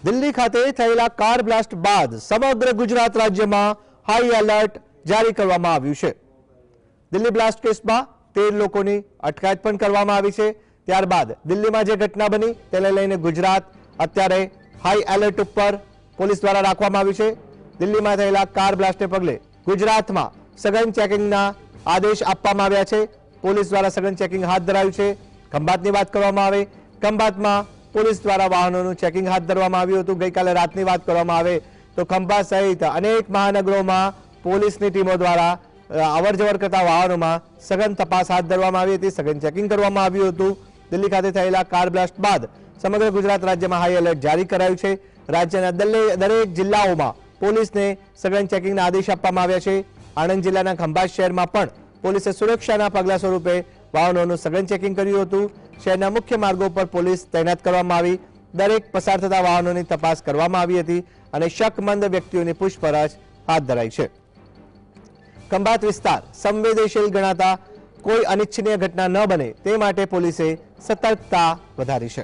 દિલ્હી ખાતે થયેલા car blast બાદ સમગ્ર ગુજરાત રાજ્યમાં હાઈ એલર્ટ જારી કરવામાં આવ્યું છે। દિલ્હી બ્લાસ્ટ કેસમાં 13 લોકોની અટકાયત પણ કરવામાં આવી છે। ત્યારબાદ દિલ્હીમાં જે ઘટના બની તેને લઈને ગુજરાત અત્યારે હાઈ એલર્ટ ઉપર પોલીસ દ્વારા રાખવામાં આવ્યું છે। દિલ્હીમાં થયેલા કાર બ્લાસ્ટને પગલે ગુજરાતમાં સઘન ચેકિંગના આદેશ આપવામાં આવ્યા છે। પોલીસ દ્વારા સઘન ચેકિંગ હાથ ધરાયું છે। ખંભાતની વાત કરવામાં આવે, ખંભાતમાં પોલીસ દ્વારા વાહનોનું ચેકિંગ હાથ ધરવામાં આવ્યું હતું। ગઈકાલે રાતની વાત કરવામાં આવે તો ખંભાત સહિત અનેક મહાનગરોમાં પોલીસની ટીમો દ્વારા અવરજવર કરતા વાહનોમાં સઘન તપાસ હાથ ધરવામાં આવી હતી, સઘન ચેકિંગ કરવામાં આવ્યું હતું। દિલ્હી ખાતે થયેલા કાર બ્લાસ્ટ બાદ સમગ્ર ગુજરાત રાજ્યમાં હાઈ એલર્ટ જારી કરાયું છે। રાજ્યના દરેક જિલ્લાઓમાં પોલીસને સઘન ચેકિંગના આદેશ આપવામાં આવ્યા છે। આણંદ જિલ્લાના ખંભાત શહેરમાં પણ પોલીસે સુરક્ષાના પગલા સ્વરૂપે વાહનોનું સઘન ચેકિંગ કર્યું હતું। શહેરના મુખ્ય માર્ગો પર પોલીસ તૈનાત કરવામાં આવી, દરેક પસાર થતા વાહનોની તપાસ કરવામાં આવી હતી અને શકમંદ વ્યક્તિઓની પૂછપરછ હાથ ધરાઈ છે। ખંભાત વિસ્તાર સંવેદનશીલ ગણાતા કોઈ અનિચ્છનીય ઘટના ન બને તે માટે પોલીસે સતર્કતા વધારી છે।